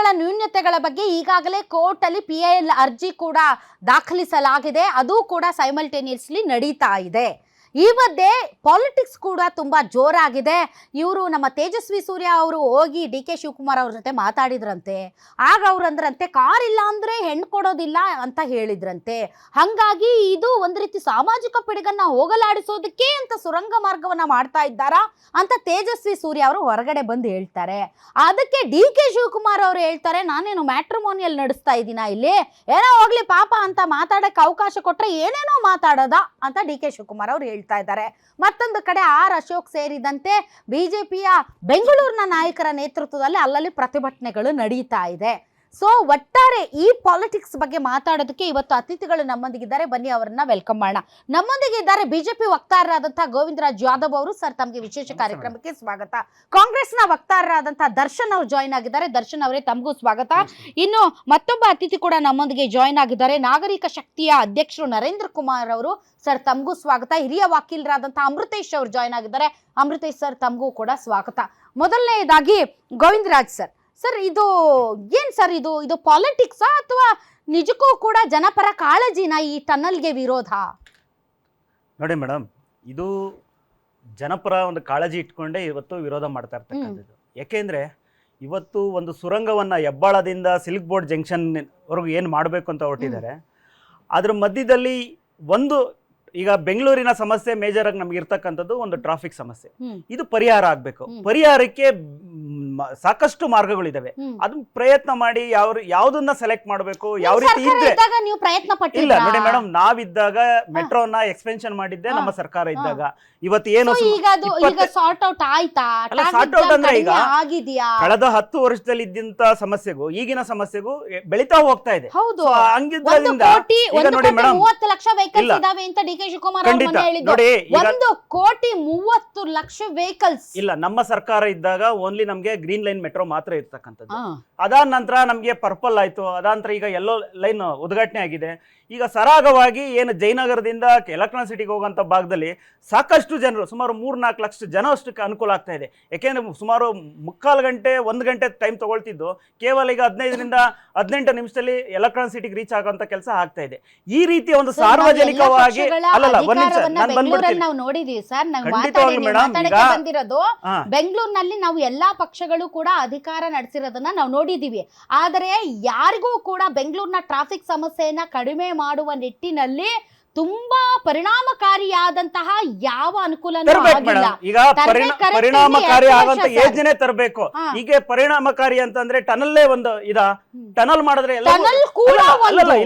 ನಿಯಮಗಳ ನ್ಯೂನತೆಗಳ ಬಗ್ಗೆ ಈಗಾಗಲೇ ಕೋರ್ಟ್ ಅಲ್ಲಿ PIL ಅರ್ಜಿ ಕೂಡ ದಾಖಲಿಸಲಾಗಿದೆ. ಅದು ಕೂಡ ಸೈಮಲ್ಟೇನಿಯಸ್ಲಿ ನಡೀತಾ ಇದೆ. ಈ ಮಧ್ಯೆ ಪಾಲಿಟಿಕ್ಸ್ ಕೂಡ ತುಂಬಾ ಜೋರಾಗಿದೆ. ಇವರು ನಮ್ಮ ತೇಜಸ್ವಿ ಸೂರ್ಯ ಅವರು ಹೋಗಿ DK ಶಿವಕುಮಾರ್ ಅವ್ರ ಜೊತೆ ಮಾತಾಡಿದ್ರಂತೆ. ಆಗ ಅವ್ರಂದ್ರಂತೆ ಕಾರ್ ಇಲ್ಲ ಅಂದ್ರೆ ಹೆಣ್ಣು ಕೊಡೋದಿಲ್ಲ ಅಂತ ಹೇಳಿದ್ರಂತೆ. ಹಂಗಾಗಿ ಇದು ಒಂದ್ ರೀತಿ ಸಾಮಾಜಿಕ ಪಿಡುಗನ್ನ ಹೋಗಲಾಡಿಸೋದಕ್ಕೆ ಅಂತ ಸುರಂಗ ಮಾರ್ಗವನ್ನ ಮಾಡ್ತಾ ಇದ್ದಾರಾ ಅಂತ ತೇಜಸ್ವಿ ಸೂರ್ಯ ಅವರು ಹೊರಗಡೆ ಬಂದು ಹೇಳ್ತಾರೆ. ಅದಕ್ಕೆ DK ಶಿವಕುಮಾರ್ ಅವರು ಹೇಳ್ತಾರೆ, ನಾನೇನು ಮ್ಯಾಟ್ರಿಮೋನಿಯಲ್ ನಡೆಸ್ತಾ ಇದ್ದೀನ ಇಲ್ಲಿ, ಏನೋ ಹೋಗ್ಲಿ ಪಾಪ ಅಂತ ಮಾತಾಡಕ್ಕೆ ಅವಕಾಶ ಕೊಟ್ರೆ ಏನೇನೋ ಮಾತಾಡೋದ ಅಂತ DK ಶಿವಕುಮಾರ್ ಅವರು ಹೇಳ್ತಾರೆ. ಮತ್ತೊಂದು ಕಡೆ ಆರ್ ಅಶೋಕ್ ಸೇರಿದಂತೆ ಬಿಜೆಪಿಯ ಬೆಂಗಳೂರಿನ ನಾಯಕರ ನೇತೃತ್ವದಲ್ಲಿ ಅಲ್ಲಲ್ಲಿ ಪ್ರತಿಭಟನೆಗಳು ನಡೀತಾ ಇದೆ. ಸೊ ಒಟ್ಟಾರೆ ಈ ಪಾಲಿಟಿಕ್ಸ್ ಬಗ್ಗೆ ಮಾತಾಡೋದಕ್ಕೆ ಇವತ್ತು ಅತಿಥಿಗಳು ನಮ್ಮೊಂದಿಗಿದ್ದಾರೆ. ಬನ್ನಿ ಅವರನ್ನ ವೆಲ್ಕಮ್ ಮಾಡೋಣ. ನಮ್ಮೊಂದಿಗೆ ಇದ್ದಾರೆ ಬಿಜೆಪಿ ವಕ್ತಾರರಾದಂತಹ ಗೋವಿಂದರಾಜ್ ಯಾದವ್ ಅವರು. ಸರ್, ತಮಗೆ ವಿಶೇಷ ಕಾರ್ಯಕ್ರಮಕ್ಕೆ ಸ್ವಾಗತ. ಕಾಂಗ್ರೆಸ್ನ ವಕ್ತಾರರಾದಂತಹ ದರ್ಶನ್ ಅವರು ಜಾಯ್ನ್ ಆಗಿದ್ದಾರೆ. ದರ್ಶನ್ ಅವರೇ, ತಮಗೂ ಸ್ವಾಗತ. ಇನ್ನು ಮತ್ತೊಬ್ಬ ಅತಿಥಿ ಕೂಡ ನಮ್ಮೊಂದಿಗೆ ಜಾಯ್ನ್ ಆಗಿದ್ದಾರೆ. ನಾಗರಿಕ ಶಕ್ತಿಯ ಅಧ್ಯಕ್ಷರು ನರೇಂದ್ರ ಕುಮಾರ್ ಅವರು. ಸರ್, ತಮಗೂ ಸ್ವಾಗತ. ಹಿರಿಯ ವಕೀಲರಾದಂತಹ ಅಮೃತೇಶ್ ಅವರು ಜಾಯ್ನ್ ಆಗಿದ್ದಾರೆ. ಅಮೃತೇಶ್ ಸರ್, ತಮಗೂ ಕೂಡ ಸ್ವಾಗತ. ಮೊದಲನೇದಾಗಿ ಗೋವಿಂದರಾಜ್ ಸರ್, ಇದು ಏನ್ ಸರ್, ಇದು ಪಾಲಿಟಿಕ್ಸಾ ಅಥವಾ ನಿಜಕ್ಕೂ ಕೂಡ ಜನಪರ ಕಾಳಜಿನ ಈ ಟನಲ್ಗೆ ವಿರೋಧ? ನೋಡಿ ಮೇಡಮ್, ಇದು ಜನಪರ ಒಂದು ಕಾಳಜಿ ಇಟ್ಕೊಂಡೇ ಇವತ್ತು ವಿರೋಧ ಮಾಡ್ತಾ ಇರ್ತಕ್ಕಂಥದ್ದು. ಯಾಕೆಂದ್ರೆ ಇವತ್ತು ಒಂದು ಸುರಂಗವನ್ನ ಹೆಬ್ಬಾಳದಿಂದ ಸಿಲ್ಕ್ ಬೋರ್ಡ್ ಜಂಕ್ಷನ್ ವರೆಗೂ ಏನು ಮಾಡಬೇಕು ಅಂತ ಹೊರಟಿದ್ದಾರೆ. ಅದ್ರ ಮಧ್ಯದಲ್ಲಿ ಒಂದು ಈಗ ಬೆಂಗಳೂರಿನ ಸಮಸ್ಯೆ ಮೇಜರ್ ಆಗಿ ನಮ್ಗೆ ಇರ್ತಕ್ಕಂಥದ್ದು ಒಂದು ಟ್ರಾಫಿಕ್ ಸಮಸ್ಯೆ. ಇದು ಪರಿಹಾರ ಆಗ್ಬೇಕು. ಪರಿಹಾರಕ್ಕೆ ಸಾಕಷ್ಟು ಮಾರ್ಗಗಳಿದಾವೆ. ಅದನ್ನ ಪ್ರಯತ್ನ ಮಾಡಿ ಯಾವ್ದನ್ನ ಸೆಲೆಕ್ಟ್ ಮಾಡಬೇಕು, ಯಾವ ರೀತಿ ಇದ್ರೆ ಇಲ್ಲ. ನೋಡಿ ಮೇಡಮ್, ನಾವಿದ್ದಾಗ ಮೆಟ್ರೋನ ಎಕ್ಸ್ಪೆನ್ಷನ್ ಮಾಡಿದ್ದೆ ನಮ್ಮ ಸರ್ಕಾರ ಇದ್ದಾಗ. ಇವತ್ತು ಏನು ಸಾರ್ಟ್ ಔಟ್ ಅಂದ್ರೆ ಈಗ ಕಳೆದ 10 ವರ್ಷದಲ್ಲಿ ಇದ್ದಂತ ಸಮಸ್ಯೆಗೂ ಈಗಿನ ಸಮಸ್ಯೆಗೂ ಬೆಳಿತಾ ಹೋಗ್ತಾ ಇದೆ. ಹಂಗಿದ್ರಿಂದ ಈಗ ನೋಡಿ ಮೇಡಮ್, 30 ಲಕ್ಷ ವೆಹಿಕಲ್ಸ್ ಇದಾವೆ ಅಂತ DK ಶಿವಕುಮಾರ್ ಅವರು ಹೇಳಿದ್ರು. ನೋಡಿ, 1,30,00,000 ವೆಹಿಕಲ್ಸ್ ಇಲ್ಲ. ನಮ್ಮ ಸರ್ಕಾರ ಇದ್ದಾಗ ಓನ್ಲಿ ನಮ್ಗೆ ಗ್ರೀನ್ ಲೈನ್ ಮೆಟ್ರೋ ಮಾತ್ರ ಇರ್ತಕ್ಕಂಥದ್ದು. ಅದಾದ ನಂತರ ನಮ್ಗೆ ಪರ್ಪಲ್ ಆಯ್ತು. ಅದಾನಂತರ ಈಗ ಯೆಲ್ಲೋ ಲೈನ್ ಉದ್ಘಾಟನೆ ಆಗಿದೆ. ಈಗ ಸರಾಗವಾಗಿ ಏನು ಜಯನಗರದಿಂದ ಎಲೆಕ್ಟ್ರಾನಿಕ್ ಸಿಟಿಗೆ ಹೋಗುವಂತ ಭಾಗದಲ್ಲಿ ಸಾಕಷ್ಟು ಜನರು, ಸುಮಾರು 3-4 ಲಕ್ಷ ಜನ ಅಷ್ಟಕ್ಕೆ ಅನುಕೂಲ ಆಗ್ತಾ ಇದೆ. ಯಾಕೆಂದ್ರೆ ಸುಮಾರು 3/4 ಗಂಟೆ 1 ಗಂಟೆ ಟೈಮ್ ತಗೊಳ್ತಿದ್ದು ಕೇವಲ ಈಗ 15ರಿಂದ 18 ನಿಮಿಷದಲ್ಲಿ ಎಲೆಕ್ಟ್ರಾನಿಕ್ ಸಿಟಿಗೆ ರೀಚ್ ಆಗುವಂತ ಕೆಲಸ ಆಗ್ತಾ ಇದೆ. ಈ ರೀತಿಯ ಒಂದು ಸಾರ್ವಜನಿಕವಾಗಿ ನಾವು ನೋಡಿದೀವಿ ಸರ್. ಬಂದಿರೋದು ಬೆಂಗಳೂರಿನಲ್ಲಿ ನಾವು ಎಲ್ಲಾ ಪಕ್ಷಗಳು ಕೂಡ ಅಧಿಕಾರ ನಡೆಸಿರೋದನ್ನ ನಾವು ನೋಡಿದೀವಿ. ಆದರೆ ಯಾರಿಗೂ ಕೂಡ ಬೆಂಗಳೂರಿನ ಟ್ರಾಫಿಕ್ ಸಮಸ್ಯೆಯನ್ನ ಕಡಿಮೆ ಮಾಡುವ ನಿಟ್ಟಿನಲ್ಲಿ ತುಂಬಾ ಪರಿಣಾಮಕಾರಿಯಾದಂತಹ ಯಾವ ಅನುಕೂಲ ಈಗ ಪರಿಣಾಮಕಾರಿ ಆಗುವಂತ ಯೋಜನೆ ತರಬೇಕು. ಈಗ ಪರಿಣಾಮಕಾರಿ ಅಂತಂದ್ರೆ ಟನಲ್ಲೇ ಒಂದು ಟನಲ್ ಮಾಡಿದ್ರೆ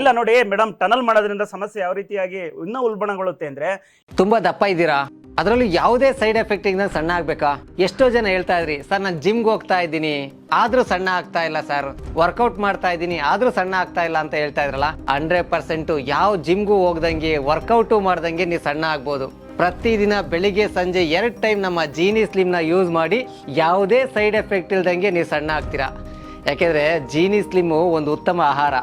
ಇಲ್ಲ. ನೋಡಿ ಮೇಡಮ್, ಟನಲ್ ಮಾಡೋದ್ರಿಂದ ಸಮಸ್ಯೆ ಯಾವ ರೀತಿಯಾಗಿ ಇನ್ನೂ ಉಲ್ಬಣಗೊಳ್ಳುತ್ತೆ ಅಂದ್ರೆ, ತುಂಬಾ ದಪ್ಪ ಇದ್ದೀರಾ, ಅದರಲ್ಲೂ ಯಾವುದೇ ಸೈಡ್ ಎಫೆಕ್ಟ್ ಇಂದ ಸಣ್ಣ ಆಗ್ಬೇಕಾ? ಎಷ್ಟೋ ಜನ ಹೇಳ್ತಾ ಇದ್ರಿ, ಸರ್ ನಾನು ಜಿಮ್ಗೆ ಹೋಗ್ತಾ ಇದ್ದೀನಿ ಆದ್ರೂ ಸಣ್ಣ ಆಗ್ತಾ ಇಲ್ಲ ಸರ್, ವರ್ಕೌಟ್ ಮಾಡ್ತಾ ಇದ್ದೀನಿ ಆದ್ರೂ ಸಣ್ಣ ಆಗ್ತಾ ಇಲ್ಲ ಅಂತ ಹೇಳ್ತಾ ಇದ್ರಲ್ಲ. 100% ಯಾವ ಜಿಮ್ಗೂ ಹೋಗ್ದಂಗೆ ವರ್ಕೌಟು ಮಾಡ್ದಂಗೆ ನೀವು ಸಣ್ಣ ಆಗ್ಬೋದು. ಪ್ರತಿದಿನ ಬೆಳಿಗ್ಗೆ ಸಂಜೆ 2 ಟೈಮ್ ನಮ್ಮ ಜೀನಿ ಸ್ಲಿಮ್ ನ ಯೂಸ್ ಮಾಡಿ ಯಾವುದೇ ಸೈಡ್ ಎಫೆಕ್ಟ್ ಇಲ್ದಂಗೆ ನೀವು ಸಣ್ಣ ಆಗ್ತೀರಾ. ಯಾಕೆಂದ್ರೆ ಜೀನಿ ಸ್ಲಿಮ್ ಒಂದು ಉತ್ತಮ ಆಹಾರ.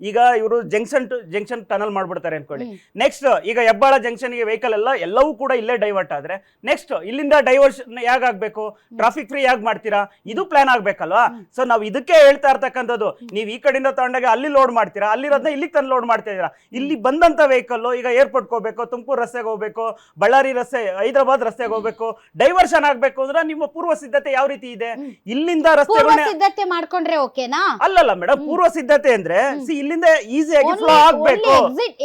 ಈಗ ಇವರು ಜಂಕ್ಷನ್ ಟನಲ್ ಮಾಡ್ಬಿಡ್ತಾರೆ ಅನ್ಕೊಳ್ಳಿ. ನೆಕ್ಸ್ಟ್ ಈಗ ಹೆಬ್ಬಾಳ ಜಂಕ್ಷನ್ ಗೆ ವೆಹಿಕಲ್ ಎಲ್ಲವೂ ಕೂಡ ಇಲ್ಲೇ ಡೈವರ್ಟ್ ಆದ್ರೆ ನೆಕ್ಸ್ಟ್ ಇಲ್ಲಿಂದ ಡೈವರ್ಷನ್ ಯಾಕಾಗಬೇಕು, ಟ್ರಾಫಿಕ್ ಫ್ರೀ ಯಾಕೆ ಮಾಡ್ತೀರಾ? ಇದು ಪ್ಲಾನ್ ಆಗ್ಬೇಕಲ್ವಾ? ಸೊ ನಾವು ಇದಕ್ಕೆ ಹೇಳ್ತಾ ಇರ್ತಕ್ಕಂಥದ್ದು, ನೀವು ಈ ಕಡೆಯಿಂದ ತಗೊಂಡಾಗ ಅಲ್ಲಿ ಲೋಡ್ ಮಾಡ್ತೀರಾ, ಅಲ್ಲಿರೋದನ್ನ ಇಲ್ಲಿಗೆ ತಂದು ಲೋಡ್ ಮಾಡ್ತಾ ಇದೀರಾ. ಇಲ್ಲಿ ಬಂದಂತ ವೆಹಿಕಲ್ ಈಗ ಏರ್ಪೋರ್ಟ್ಗೆ ಹೋಗ್ಬೇಕು, ತುಮಕೂರು ರಸ್ತೆಗೆ ಹೋಗ್ಬೇಕು, ಬಳ್ಳಾರಿ ರಸ್ತೆ, ಹೈದರಾಬಾದ್ ರಸ್ತೆಗೆ ಹೋಗ್ಬೇಕು, ಡೈವರ್ಷನ್ ಆಗ್ಬೇಕು ಅಂದ್ರೆ ನಿಮ್ಮ ಪೂರ್ವ ಸಿದ್ಧತೆ ಯಾವ ರೀತಿ ಇದೆ? ಇಲ್ಲಿಂದ ಸಿದ್ಧತೆ ಮಾಡ್ಕೊಂಡ್ರೆ ಓಕೆನಾ? ಅಲ್ಲಲ್ಲ ಮೇಡಮ್, ಪೂರ್ವ ಸಿದ್ಧತೆ ಅಂದ್ರೆ ಇಲ್ಲಿಂದ ಈಸಿಯಾಗಿ ಫ್ಲೋ ಆಗಬೇಕು.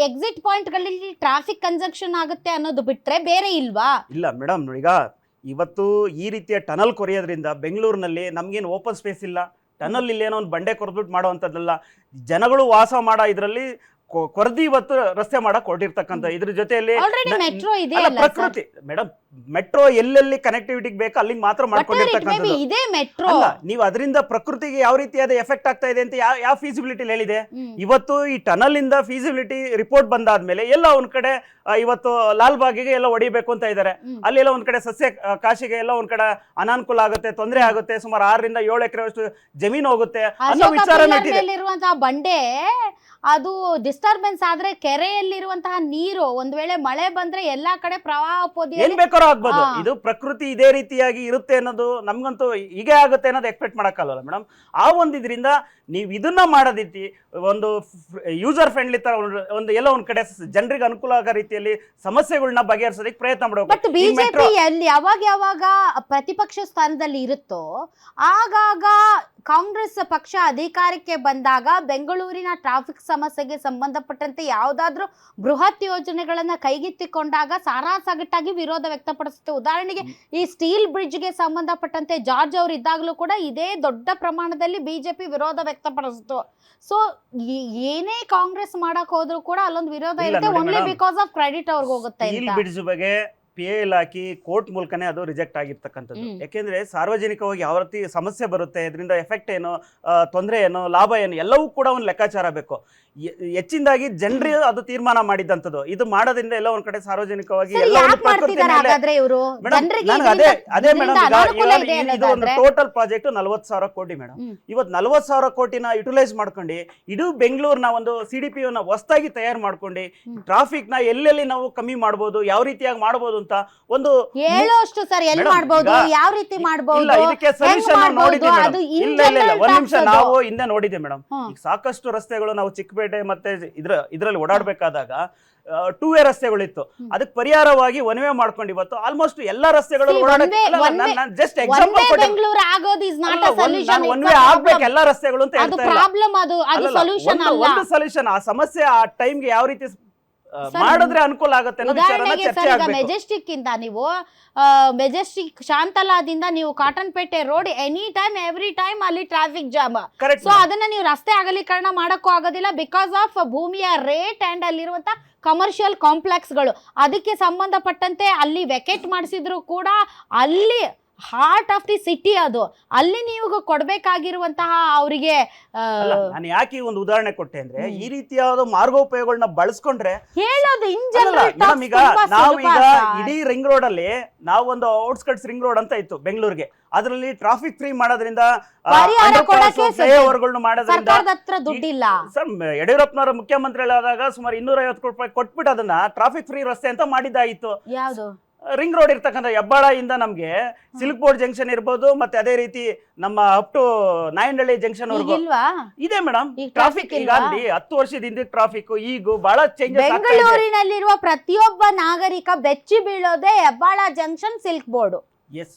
ಎಕ್ಸಿಟ್ ಪಾಯಿಂಟ್ ಗಳಲ್ಲಿ ಟ್ರಾಫಿಕ್ ಕನ್ಜಂಕ್ಷನ್ ಆಗುತ್ತೆ ಅನ್ನೋದು ಬಿಟ್ರೆ ಬೇರೆ ಇಲ್ವಾ? ಇಲ್ಲ ಮೇಡಮ್, ಈಗ ಇವತ್ತು ಈ ರೀತಿಯ ಟನಲ್ ಕೊರೆಯೋದ್ರಿಂದ ಬೆಂಗಳೂರಿನಲ್ಲಿ ನಮ್ಗೇನು ಓಪನ್ ಸ್ಪೇಸ್ ಇಲ್ಲ. ಟನಲ್ ಇಲ್ಲೇನೋ ಒಂದು ಬಂಡೆ ಕೊರೆದ್ಬಿಟ್ಟು ಮಾಡುವಂಥದ್ದಲ್ಲ. ಜನಗಳು ವಾಸ ಮಾಡೋ ಇದರಲ್ಲಿ ಕೊರದಿ ಇವತ್ತು ರಸ್ತೆ ಮಾಡಕ್ ಹೊರಟಿರ್ತಕ್ಕಂಥ. ಇದ್ರ ಜೊತೆಯಲ್ಲಿ ಪ್ರಕೃತಿ ಮೇಡಮ್, ಮೆಟ್ರೋ ಎಲ್ಲೆಲ್ಲಿ ಕನೆಕ್ಟಿವಿಟಿಗೆ ಬೇಕು ಅಲ್ಲಿಗೆ ಮಾತ್ರ ಮಾಡ್ಕೊಂಡಿರ್ತಕ್ಕಂಥದ್ದು. ನೀವು ಅದರಿಂದ ಪ್ರಕೃತಿಗೆ ಯಾವ ರೀತಿಯಾದ ಎಫೆಕ್ಟ್ ಆಗ್ತಾ ಇದೆ ಅಂತ ಯಾವ ಫೀಸಿಬಿಲಿಟಿ ಹೇಳಿದೆ? ಇವತ್ತು ಈ ಟನಲ್ ಇಂದ ಫೀಸಿಬಿಲಿಟಿ ರಿಪೋರ್ಟ್ ಬಂದಾದ್ಮೇಲೆ ಎಲ್ಲ ಒಂದ್ ಕಡೆ ಇವತ್ತು ಲಾಲ್ಬಾಗಿಗೆ ಎಲ್ಲ ಹೊಡಿಬೇಕು ಅಂತ ಇದ್ದಾರೆ. ಅಲ್ಲೆಲ್ಲ ಒಂದ್ ಕಡೆ ಸಸ್ಯ ಕಾಶಿಗೆ ಎಲ್ಲ ಒಂದ್ ಕಡೆ ಅನಾನುಕೂಲ ಆಗುತ್ತೆ, ತೊಂದರೆ ಆಗುತ್ತೆ, ಸುಮಾರು 6ರಿಂದ 7 ಎಕರೆ ಅಷ್ಟು ಜಮೀನು ಹೋಗುತ್ತೆ ಅನ್ನೋ ವಿಚಾರ ಬಂಡೆ ಅದು ಡಿಸ್ಟರ್ಬೆನ್ಸ್ ಆದ್ರೆ ಕೆರೆಯಲ್ಲಿರುವಂತಹ ನೀರು ಒಂದ್ ವೇಳೆ ಮಳೆ ಬಂದ್ರೆ ಎಲ್ಲಾ ಕಡೆ ಪ್ರವಾಹ ಏನ್ ಪೋದಿಯಲ್ಲಿ ಬೇಕಾದ್ರೂ ಆಗ್ಬೋದು. ಹಾ. ಇದು ಪ್ರಕೃತಿ ಇದೇ ರೀತಿಯಾಗಿ ಇರುತ್ತೆ ಅನ್ನೋದು ನಮ್ಗಂತೂ ಹೀಗೆ ಆಗುತ್ತೆ ಅನ್ನೋದು ಎಕ್ಸ್ಪೆಕ್ಟ್ ಮಾಡಕ್ಕಾಗಲ್ಲ ಮೇಡಮ್. ಆ ಒಂದು ಇದರಿಂದ ನೀವು ಇದನ್ನ ಮಾಡೋದಿತ್ತು ಒಂದು ಯೂಸರ್ ಫ್ರೆಂಡ್ಲಿ ತರ ಒಂದು ಎಲ್ಲೋ ಒಂದ್ ಕಡೆ ಜನರಿಗೆ ಅನುಕೂಲ ಆಗೋ ರೀತಿಯಲ್ಲಿ ಸಮಸ್ಯೆಗಳನ್ನ ಬಗೆಹರಿಸೋದಕ್ಕೆ ಪ್ರಯತ್ನ ಬಟ್ ಮಾಡಬೇಕು. ಬಿಜೆಪಿ ಎಲ್ಲಿ ಯಾವಾಗ ಪ್ರತಿಪಕ್ಷ ಸ್ಥಾನದಲ್ಲಿ ಇರುತ್ತೋ ಆಗಾಗ ಕಾಂಗ್ರೆಸ್ ಪಕ್ಷ ಅಧಿಕಾರಕ್ಕೆ ಬಂದಾಗ ಬೆಂಗಳೂರಿನ ಟ್ರಾಫಿಕ್ ಸಮಸ್ಯೆಗೆ ಸಂಬಂಧಪಟ್ಟಂತೆ ಯಾವುದಾದ್ರೂ ಬೃಹತ್ ಯೋಜನೆಗಳನ್ನ ಕೈಗೆತ್ತಿಕೊಂಡಾಗ ಸಾರಾಸಗಟ್ಟಾಗಿ ವಿರೋಧ ವ್ಯಕ್ತಪಡಿಸುತ್ತೆ. ಉದಾಹರಣೆಗೆ ಈ ಸ್ಟೀಲ್ ಬ್ರಿಡ್ಜ್ಗೆ ಸಂಬಂಧಪಟ್ಟಂತೆ ಜಾರ್ಜ್ ಅವರು ಇದ್ದಾಗಲೂ ಕೂಡ ಇದೇ ದೊಡ್ಡ ಪ್ರಮಾಣದಲ್ಲಿ ಬಿಜೆಪಿ ವಿರೋಧ ವ್ಯಕ್ತಪಡಿಸಿತು. ಸೊ ಏನೇ ಕಾಂಗ್ರೆಸ್ ಮಾಡಕ್ ಹೋದ್ರು ಕೂಡ ಅಲ್ಲೊಂದು ವಿರೋಧ ಇಲ್ಲ ಇರುತ್ತೆ, ನೋಡಿ only madam, because of credit ಅವ್ರಿಗೆ ಹೋಗುತ್ತೆ ಸ್ಟೀಲ್ ಅಂತ. ಬ್ರಿಡ್ಜ್ ಬಗ್ಗೆ PIL ಹಾಕಿ ಕೋರ್ಟ್ ಮೂಲಕನೇ ಅದು ರಿಜೆಕ್ಟ್ ಆಗಿರ್ತಕ್ಕಂಥದ್ದು. ಯಾಕೆಂದ್ರೆ ಸಾರ್ವಜನಿಕವಾಗಿ ಯಾವ ರೀತಿ ಸಮಸ್ಯೆ ಬರುತ್ತೆ, ಇದರಿಂದ ಎಫೆಕ್ಟ್ ಏನು, ತೊಂದರೆ ಏನು, ಲಾಭ ಏನು, ಎಲ್ಲವೂ ಕೂಡ ಒಂದು ಲೆಕ್ಕಾಚಾರ ಬೇಕು. ಹೆಚ್ಚಿನದಾಗಿ ಜನರು ಅದು ತೀರ್ಮಾನ ಮಾಡಿದಂಥದ್ದು. ಇದು ಮಾಡೋದ್ರಿಂದ ಎಲ್ಲ ಒಂದ್ ಕಡೆ ಸಾರ್ವಜನಿಕವಾಗಿ ಸರಿ, ಎಲ್ಲ ಒಂದು ಯಾಕ್ ಪ್ರಕೃತಿ ಮಾಡ್ತಿದ್ದಾರೆ ಮೇಲೆ ಹಾಗಾದ್ರೆ ಇವರು ಮೇಡಮ್, ಜನರಿಗೆ ನನಗೆ ಅದೇ ಮೇಡಮ್, ಇದರಿಂದ ಅನಾನುಕೂಲ ಇದೆ ಇದು ಒಂದು ಅನ್ನೋದಾದ್ರೆ ಟೋಟಲ್ ಪ್ರಾಜೆಕ್ಟ್ 40,000 ಕೋಟಿ ಮೇಡಮ್. ಇವತ್ತು 40,000 ಕೋಟಿನ ಯುಟಿಲೈಸ್ ಮಾಡ್ಕೊಂಡು ಇಡೀ ಬೆಂಗಳೂರಿನ ಒಂದು CDP ಹೊಸದಾಗಿ ತಯಾರು ಮಾಡ್ಕೊಂಡು ಟ್ರಾಫಿಕ್ ನ ಎಲ್ಲೆಲ್ಲಿ ನಾವು ಕಮ್ಮಿ ಮಾಡ್ಬೋದು, ಯಾವ ರೀತಿಯಾಗಿ ಮಾಡ್ಬೋದು ಅಂತ ಒಂದು ಹೇಳೋಷ್ಟು ಸರ್ ಎಲ್ಲಿ ಮೇಡಮ್, ಮಾಡ್ಬೋದು, ಈಗ ಯಾವ ರೀತಿ ಮಾಡ್ಬೋದು, ಇಲ್ಲ, ಇದಕ್ಕೆ ಸೊಲ್ಯೂಷನ್ ನೋಡಿದ್ವಿ ಮೇಡಮ್. ಅದು ಇಲ್ಲ ಇಲ್ಲ ಇಲ್ಲ, ಒಂದ್ ನಿಮಿಷ, ನಾವು ಹಿಂದೆ ನೋಡಿದ್ದೆ ಮೇಡಮ್. ಈಗ ಸಾಕಷ್ಟು ರಸ್ತೆಗಳು ನಾವು ಚಿಕ್ಕಪೇಟೆ ಮತ್ತೆ ಇದ್ರಲ್ಲಿ ಓಡಾಡ್ಬೇಕಾದಾಗ 2 ವೇ ರಸ್ತೆಗಳಿತ್ತು. ಅದಕ್ಕೆ ಪರಿಹಾರವಾಗಿ 1 ವೇ ಮಾಡ್ಕೊಂಡು ಇವತ್ತು ಆಲ್ಮೋಸ್ಟ್ ಎಲ್ಲಾ ರಸ್ತೆಗಳು ಜಸ್ಟ್ ಎಕ್ಸಾಂಪಲ್ ಬೆಂಗಳೂರು ಆಗೋದು is not a solution. 1 way ಆಗ್ಬೇಕು ಎಲ್ಲಾ ರಸ್ತೆಗಳು ಅಂತ ಅದು ಹೇಳ್ತಾ ಇಲ್ಲ. ಪ್ರಾಬ್ಲಮ್, ಅದು ಸೊಲ್ಯೂಷನ್ ಅಲ್ಲ. ಒಂದು ಸೊಲ್ಯೂಷನ್, ಆ ಸಮಸ್ಯೆ ಆ ಟೈಮ್ಗೆ ಯಾವ ರೀತಿ ಮಾಡಿದ್ರೆ ಅನುಕೂಲ ಆಗುತ್ತೆ ಅನ್ನೋ ವಿಚಾರನ ಉದಾಹರಣೆಗೆ ಚರ್ಚೆ ಸರ್, ಈಗ ಆಗ್ಬೇಕು. ಮೆಜೆಸ್ಟಿಕ್ ಇಂದ ನೀವು ಮೆಜೆಸ್ಟಿಕ್ ಶಾಂತಲಾದಿಂದ ನೀವು Cottonpet road any time every time ಅಲ್ಲಿ ಟ್ರಾಫಿಕ್ ಜಾಮ್. ಕರೆಕ್ಟ್. ಸೊ ಅದನ್ನ ನೀವು ರಸ್ತೆ ಅಗಲೀಕರಣ ಮಾಡಕ್ಕೂ ಆಗೋದಿಲ್ಲ ಬಿಕಾಸ್ ಆಫ್ ಭೂಮಿಯ ರೇಟ್ ಅಂಡ್ ಅಲ್ಲಿರುವಂತ ಕಮರ್ಷಿಯಲ್ ಕಾಂಪ್ಲೆಕ್ಸ್ಗಳು. ಅದಕ್ಕೆ ಸಂಬಂಧಪಟ್ಟಂತೆ ಅಲ್ಲಿ ವೆಕೆಟ್ ಮಾಡಿಸಿದ್ರು ಕೂಡ ಅಲ್ಲಿ ಹಾರ್ಟ್ ಆಫ್ ದಿ ಸಿಟಿ, ಅದು ಅಲ್ಲಿ ನೀವು ಕೊಡ್ಬೇಕಾಗಿರುವಂತಹ ಅವರಿಗೆ ನಾನು ಯಾಕೆ ಒಂದು ಉದಾಹರಣೆ ಕೊಟ್ಟೆ ಅಂದ್ರೆ ಈ ರೀತಿಯಾದ ಮಾರ್ಗೋಪಯೋಗಗಳನ್ನ ಬಳಸ್ಕೊಂಡ್ರೆ ಹೇಳೋದು ಇನ್ ಮೇಡಮ್, ಈಗ ನಾವು ಈಗ ಇಡೀ ರಿಂಗ್ ರೋಡ್ ಅಲ್ಲಿ ನಾವು ಒಂದು ಔಟ್ಸ್ಕಟ್ಸ್ ರಿಂಗ್ ರೋಡ್ ಅಂತ ಇತ್ತು ಬೆಂಗಳೂರಿಗೆ, ಅದರಲ್ಲಿ ಟ್ರಾಫಿಕ್ ಫ್ರೀ ಮಾಡೋದ್ರಿಂದ ಫ್ಲೈಓವರ್ಗಳನ್ನ ಮಾಡೋದ್ರಿಂದ ಸರ್ಕಾರದ ಹತ್ರ ದುಡ್ಡಿಲ್ಲ ಸರ್. ಯಡಿಯೂರಪ್ಪನವರ ಮುಖ್ಯಮಂತ್ರಿಗಳಾದಾಗ ಸುಮಾರು 250 ಕೋಟಿ ರೂಪಾಯಿ ಕೊಟ್ಬಿಟ್ಟು ಅದನ್ನ ಟ್ರಾಫಿಕ್ ಫ್ರೀ ರಸ್ತೆ ಅಂತ ಮಾಡಿದ್ದಾಯಿತು. ಯಾವುದು ರಿಂಗ್ ರೋಡ್ ಇರ್ತಕ್ಕಂಥ ಹೆಬ್ಬಾಳ ಇಂದ ನಮ್ಗೆ ಸಿಲ್ಕ್ ಬೋರ್ಡ್ ಜಂಕ್ಷನ್ ಇರ್ಬೋದು, ಮತ್ತೆ ಅದೇ ರೀತಿ ನಮ್ಮ ಅಪ್ ಟು ನಾಯಂಡಹಳ್ಳಿ ಜಂಕ್ಷನ್ ವರ್ಗು ಇಲ್ವಾ ಇದೆ ಮೇಡಮ್. ಈಗ ಟ್ರಾಫಿಕ್ ಈಗ ಇಲ್ವಾ? 10 ವರ್ಷದ ಹಿಂದೆ ಟ್ರಾಫಿಕ್ ಈಗ ಬಹಳ ಚೇಂಜಸ್ ಆಗ್ತಾ ಇದೆ. ಬೆಂಗಳೂರಿನಲ್ಲಿರುವ ಪ್ರತಿಯೊಬ್ಬ ನಾಗರಿಕ ಬೆಚ್ಚಿ ಬೀಳೋದೇ ಹೆಬ್ಬಾಳ ಜಂಕ್ಷನ್ ಸಿಲ್ಕ್ ಬೋರ್ಡ್. ಎಸ್,